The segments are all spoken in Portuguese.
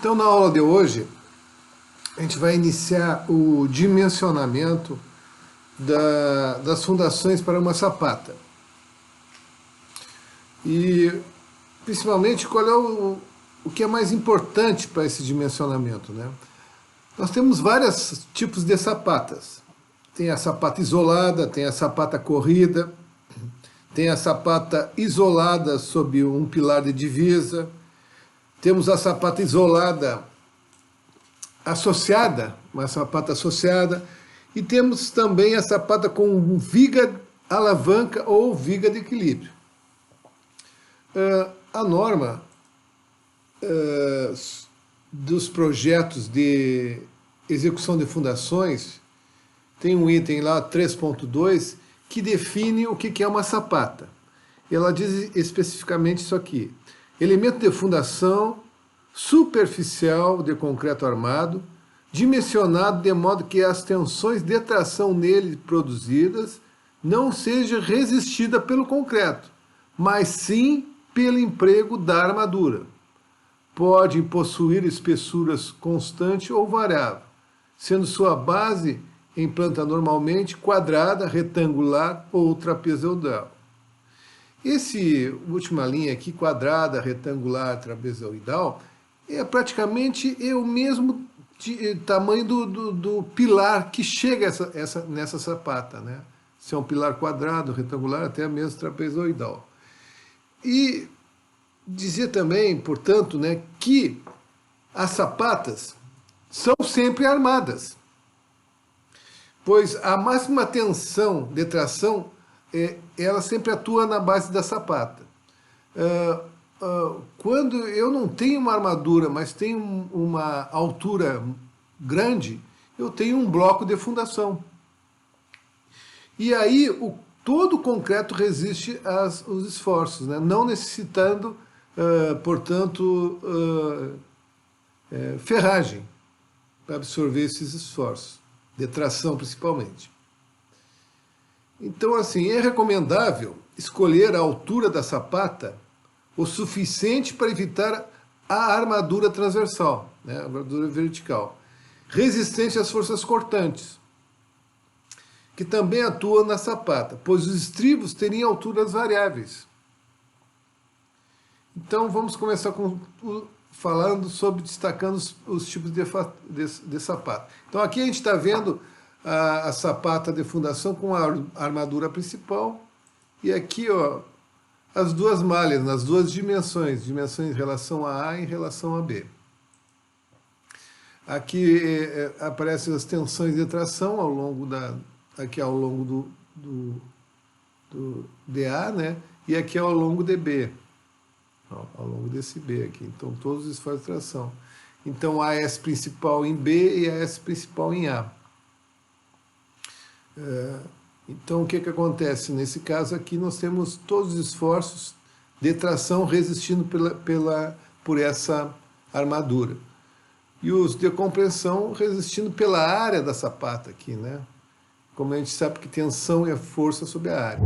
Então, na aula de hoje, a gente vai iniciar o dimensionamento das fundações para uma sapata. E, principalmente, qual é o que é mais importante para esse dimensionamento, né? Nós temos vários tipos de sapatas. Tem a sapata isolada, tem a sapata corrida, tem a sapata isolada sob um pilar de divisa, temos a sapata isolada associada, uma sapata associada, e temos também a sapata com viga alavanca ou viga de equilíbrio. A norma dos projetos de execução de fundações tem um item lá, 3.2, que define o que é uma sapata. Ela diz especificamente isso aqui: elemento de fundação superficial de concreto armado, dimensionado de modo que as tensões de tração nele produzidas não seja resistida pelo concreto, mas sim pelo emprego da armadura. Pode possuir espessuras constante ou variável, sendo sua base em planta normalmente quadrada, retangular ou trapezoidal. Esse última linha aqui, quadrada, retangular, trapezoidal, é praticamente o mesmo tamanho do pilar que chega nessa sapata, né? Se é um pilar quadrado, retangular, até mesmo trapezoidal. E dizer também, portanto, né, que as sapatas são sempre armadas, pois a máxima tensão de tração ela sempre atua na base da sapata. Quando eu não tenho uma armadura, mas tenho uma altura grande, eu tenho um bloco de fundação. E aí todo o concreto resiste aos esforços, né? Não necessitando, portanto, ferragem para absorver esses esforços, de tração principalmente. Então, assim, é recomendável escolher a altura da sapata o suficiente para evitar a armadura transversal, né, a armadura vertical, resistente às forças cortantes, que também atuam na sapata, pois os estribos teriam alturas variáveis. Então vamos começar destacando os tipos de sapata. Então aqui a gente está vendo a sapata de fundação com a armadura principal, e aqui, ó, as duas malhas, nas duas dimensões em relação a A e em relação a B. Aqui aparecem as tensões de tração ao longo do DA, né? E aqui ao longo de B, ao longo desse B aqui. Então todos os esforços de tração. Então AS principal em B e AS principal em A. Então, o que acontece? Nesse caso aqui, nós temos todos os esforços de tração resistindo por essa armadura. E os de compressão resistindo pela área da sapata aqui, né? Como a gente sabe que tensão é força sobre a área.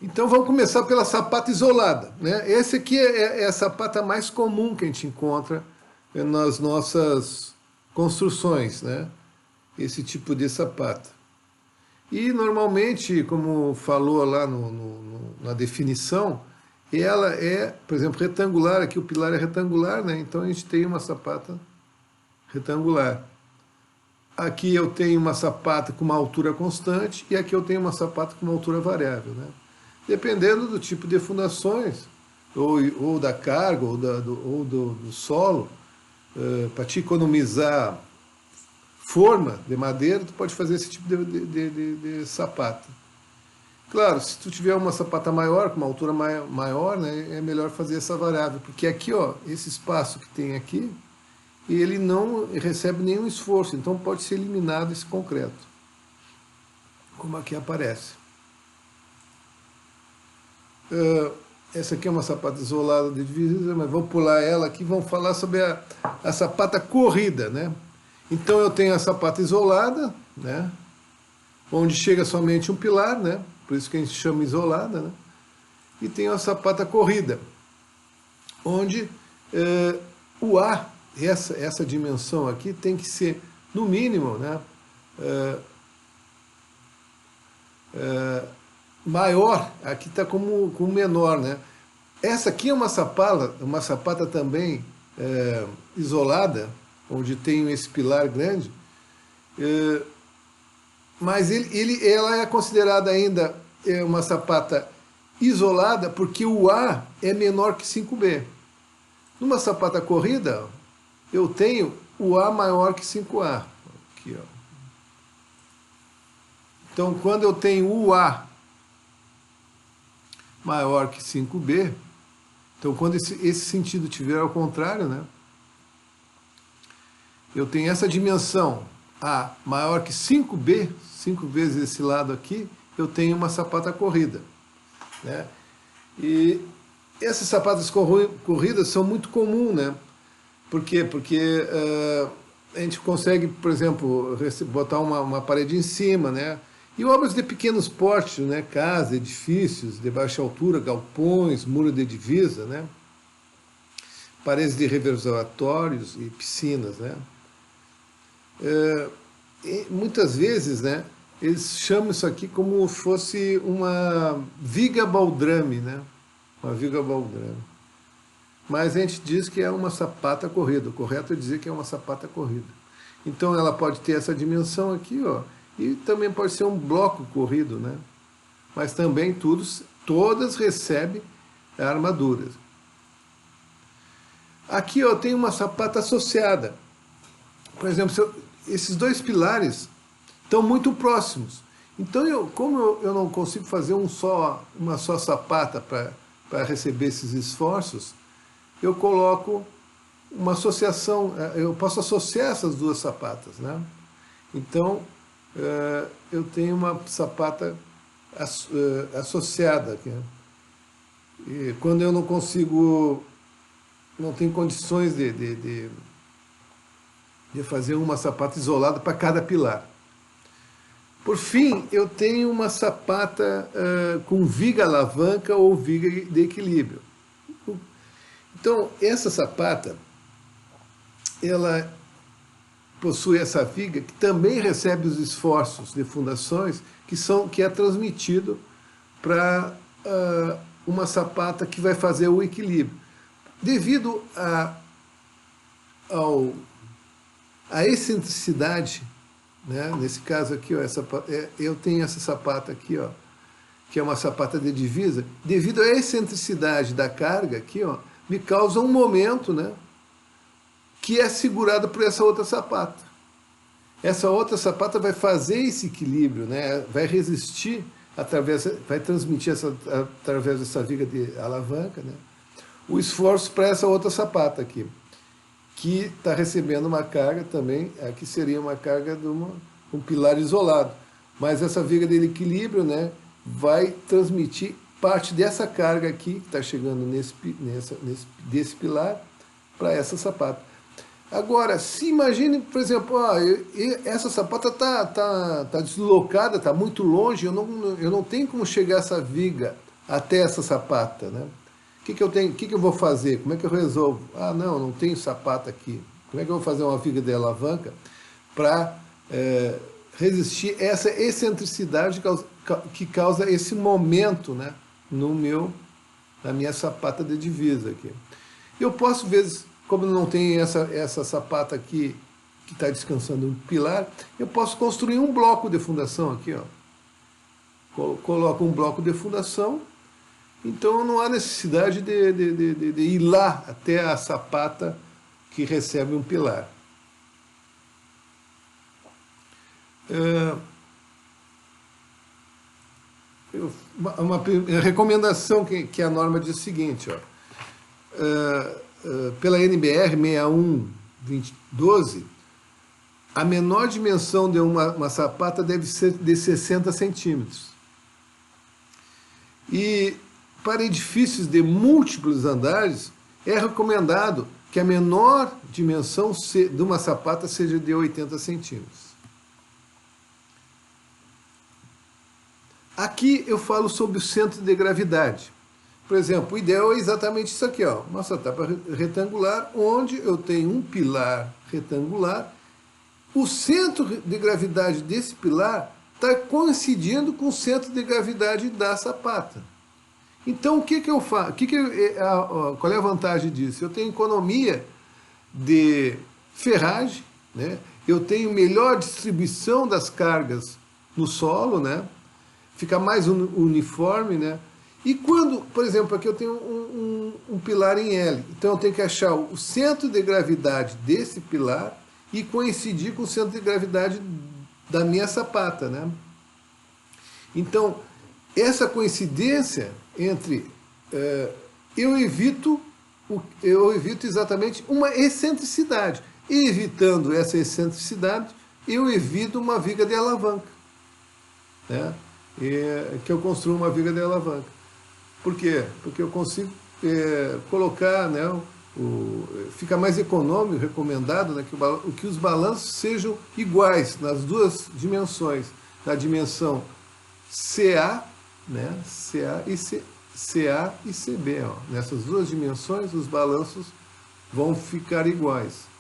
Então, vamos começar pela sapata isolada, né? Essa aqui é a sapata mais comum que a gente encontra nas nossas construções, né? Esse tipo de sapata. E normalmente, como falou lá na definição, ela é, por exemplo, retangular. Aqui o pilar é retangular, né? Então a gente tem uma sapata retangular. Aqui eu tenho uma sapata com uma altura constante e aqui eu tenho uma sapata com uma altura variável, né? Dependendo do tipo de fundações, ou da carga, ou do solo, para te economizar forma de madeira, tu pode fazer esse tipo de sapata. Claro, se tu tiver uma sapata maior, com uma altura maior, né, é melhor fazer essa variável, porque aqui, ó, esse espaço que tem aqui, ele não recebe nenhum esforço, então pode ser eliminado esse concreto, como aqui aparece. Essa aqui é uma sapata isolada de divisa, mas vou pular ela aqui, vamos falar sobre a sapata corrida, né? Então eu tenho a sapata isolada, né, onde chega somente um pilar, né, por isso que a gente chama isolada, né, e tenho a sapata corrida, onde o A, essa dimensão aqui, tem que ser, no mínimo, né, maior, aqui está como menor, né? Essa aqui é uma sapata também isolada, onde tem esse pilar grande, mas ela é considerada ainda uma sapata isolada porque o A é menor que 5B. Numa sapata corrida, eu tenho o A maior que 5A. Aqui, ó. Então, quando eu tenho o A maior que 5B, então quando esse sentido tiver ao contrário, né, eu tenho essa dimensão A maior que 5B, 5 vezes esse lado aqui, eu tenho uma sapata corrida, né? E essas sapatas corridas são muito comuns, né? Por quê? Porque a gente consegue, por exemplo, botar uma parede em cima, né? E obras de pequenos portes, né? Casas, edifícios de baixa altura, galpões, muro de divisa, né? Paredes de reservatórios e piscinas, né? E muitas vezes, né, eles chamam isso aqui como se fosse uma viga baldrame, né? Uma viga baldrame. Mas a gente diz que é uma sapata corrida. O correto é dizer que é uma sapata corrida. Então ela pode ter essa dimensão aqui, ó, e também pode ser um bloco corrido, né? Mas também todas recebem armaduras. Aqui, ó, tem uma sapata associada. Por exemplo, esses dois pilares estão muito próximos. Então, como eu não consigo fazer uma só sapata para receber esses esforços, eu coloco uma associação, eu posso associar essas duas sapatas, né? Então, eu tenho uma sapata associada aqui, né? E quando eu não consigo, não tenho condições de fazer uma sapata isolada para cada pilar. Por fim, eu tenho uma sapata com viga alavanca ou viga de equilíbrio. Então, essa sapata, ela possui essa viga que também recebe os esforços de fundações que é transmitido para uma sapata que vai fazer o equilíbrio. Devido a excentricidade, né? Nesse caso aqui, ó, eu tenho essa sapata aqui, ó, que é uma sapata de divisa, devido à excentricidade da carga aqui, ó, me causa um momento, né, que é segurado por essa outra sapata. Essa outra sapata vai fazer esse equilíbrio, né, vai resistir, vai transmitir através dessa viga de alavanca, né, o esforço para essa outra sapata aqui, que está recebendo uma carga também, aqui seria uma carga de um pilar isolado. Mas essa viga de equilíbrio, né, vai transmitir parte dessa carga aqui, que está chegando desse pilar, para essa sapata. Agora, se imagine, por exemplo, essa sapata tá deslocada, está muito longe, eu não tenho como chegar essa viga até essa sapata, né? O que eu vou fazer? Como é que eu resolvo? Ah, não tenho sapata aqui. Como é que eu vou fazer uma viga de alavanca para resistir essa excentricidade que causa esse momento, né, na minha sapata de divisa aqui? Eu posso, às vezes, como não tem essa sapata aqui que está descansando no pilar, eu posso construir um bloco de fundação aqui, ó. Coloco um bloco de fundação. Então não há necessidade de ir lá até a sapata que recebe um pilar. Uma recomendação que a norma diz o seguinte, ó, pela NBR 61.2012, a menor dimensão de uma sapata deve ser de 60 centímetros. E para edifícios de múltiplos andares, é recomendado que a menor dimensão de uma sapata seja de 80 centímetros. Aqui eu falo sobre o centro de gravidade. Por exemplo, o ideal é exatamente isso aqui, ó, uma sapata retangular, onde eu tenho um pilar retangular. O centro de gravidade desse pilar está coincidindo com o centro de gravidade da sapata. Então, o que, que eu faço? Qual é a vantagem disso? Eu tenho economia de ferragem, né? Eu tenho melhor distribuição das cargas no solo, né? Fica mais uniforme, né? E quando, por exemplo, aqui eu tenho um pilar em L, então eu tenho que achar o centro de gravidade desse pilar e coincidir com o centro de gravidade da minha sapata, né? Então, essa coincidência entre... eu evito exatamente uma excentricidade. E evitando essa excentricidade, eu evito uma viga de alavanca, né? Que eu construo uma viga de alavanca. Por quê? Porque eu consigo colocar, né, fica mais econômico, recomendado, né, que os balanços sejam iguais nas duas dimensões, na dimensão CA, né, CA e CB. Ó. Nessas duas dimensões, os balanços vão ficar iguais.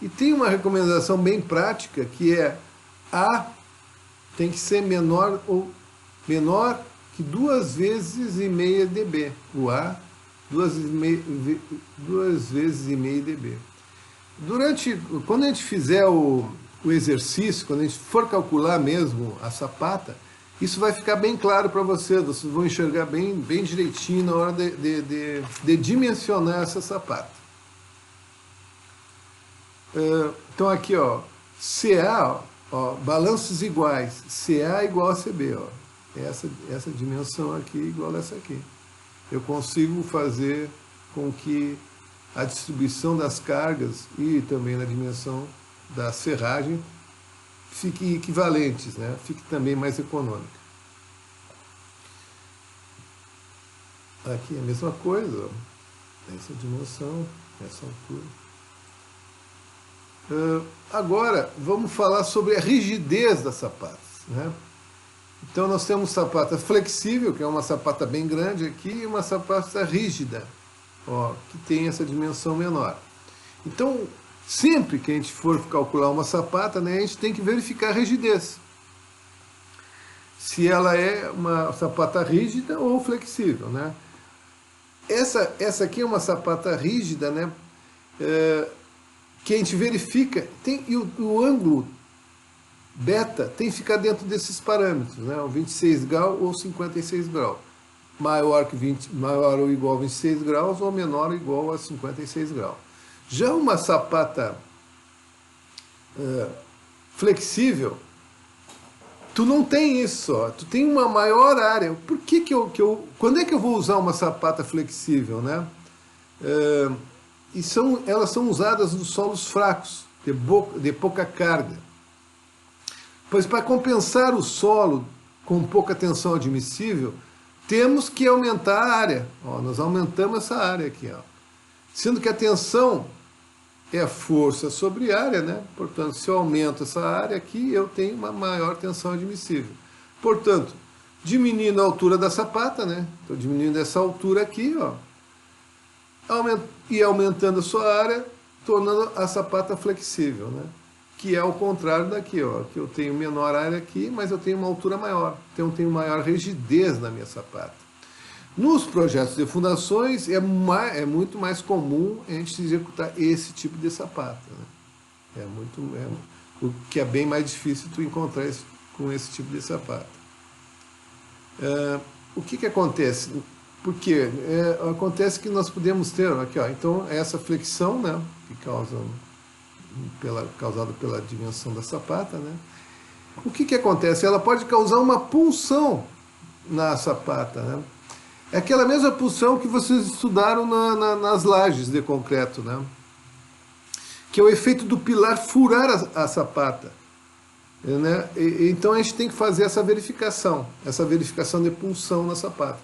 E tem uma recomendação bem prática, que é A tem que ser menor que 2 vezes e meia dB. O A, 2 vezes e meia dB. Quando a gente fizer o exercício, quando a gente for calcular mesmo a sapata, isso vai ficar bem claro para vocês vão enxergar bem direitinho na hora de dimensionar essa sapata. Então aqui, ó, CA, ó, balanços iguais, CA igual a CB, ó. Essa dimensão aqui igual a essa aqui. Eu consigo fazer com que a distribuição das cargas e também na dimensão da serragem fiquem equivalentes, né? Fique também mais econômica. Aqui é a mesma coisa, ó. Essa dimensão, essa altura. Agora, vamos falar sobre a rigidez das sapatas, né? Então nós temos sapata flexível, que é uma sapata bem grande aqui, e uma sapata rígida, ó, que tem essa dimensão menor. Então, sempre que a gente for calcular uma sapata, né, a gente tem que verificar a rigidez. Se ela é uma sapata rígida ou flexível, né? Essa aqui é uma sapata rígida, né, que a gente verifica, e o ângulo beta tem que ficar dentro desses parâmetros, né? O 26 graus ou 56 graus. Maior ou igual a 26 graus ou menor ou igual a 56 graus. Já uma sapata flexível, tu não tem isso, ó. Tu tem uma maior área. Por que quando é que eu vou usar uma sapata flexível, né? Elas são usadas nos solos fracos, de pouca carga. Pois para compensar o solo com pouca tensão admissível, temos que aumentar a área. Ó, nós aumentamos essa área aqui. Ó. Sendo que a tensão é força sobre área, né? Portanto, se eu aumento essa área aqui, eu tenho uma maior tensão admissível. Portanto, diminuindo a altura da sapata, né? Estou diminuindo essa altura aqui, ó, e aumentando a sua área, tornando a sapata flexível, né? Que é o contrário daqui, ó, que eu tenho menor área aqui, mas eu tenho uma altura maior, então eu tenho maior rigidez na minha sapata. Nos projetos de fundações é muito mais comum a gente executar esse tipo de sapata, né? O que é bem mais difícil tu encontrar com esse tipo de sapata. O que acontece? Porque acontece que nós podemos ter, aqui, ó, então essa flexão, né, que causada pela dimensão da sapata, né? O que acontece? Ela pode causar uma pulsão na sapata, né? É aquela mesma pulsão que vocês estudaram nas lajes de concreto, né? Que é o efeito do pilar furar a sapata, né? Então a gente tem que fazer essa verificação de pulsão na sapata.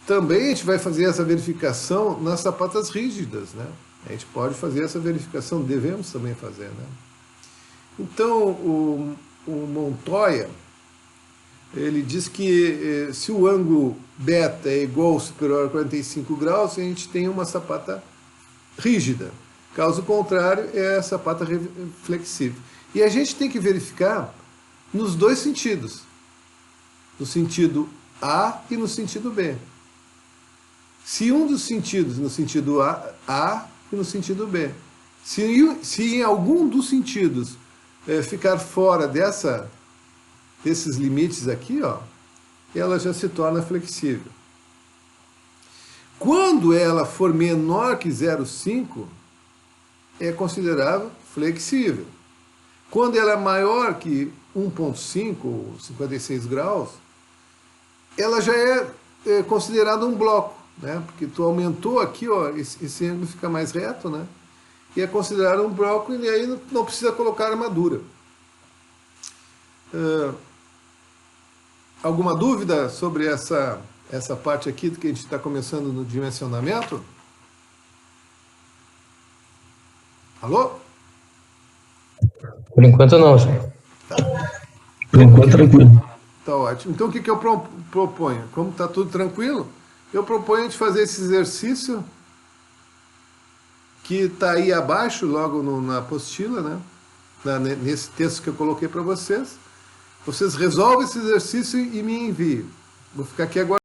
Também a gente vai fazer essa verificação nas sapatas rígidas, né? A gente pode fazer essa verificação, devemos também fazer, né? Então, o Montoya, ele diz que se o ângulo beta é igual ou superior a 45 graus, a gente tem uma sapata rígida. Caso contrário, é a sapata flexível. E a gente tem que verificar nos dois sentidos. No sentido A e no sentido B. Se um dos sentidos, no sentido A e no sentido B, se em algum dos sentidos ficar fora desses limites aqui, ó, ela já se torna flexível. Quando ela for menor que 0,5, é considerável flexível. Quando ela é maior que 1,5 ou 56 graus, ela já é considerada um bloco, né? Porque tu aumentou aqui, ó, esse ângulo fica mais reto, né? E é considerado um bloco e aí não precisa colocar armadura. Alguma dúvida sobre essa parte aqui que a gente está começando no dimensionamento? Alô? Por enquanto não, senhor. Tá. Por enquanto tranquilo. Tá ótimo. Então o que eu proponho? Como está tudo tranquilo, eu proponho a gente fazer esse exercício que está aí abaixo, logo na apostila, né? Nesse texto que eu coloquei para vocês. Vocês resolvem esse exercício e me enviam. Vou ficar aqui agora.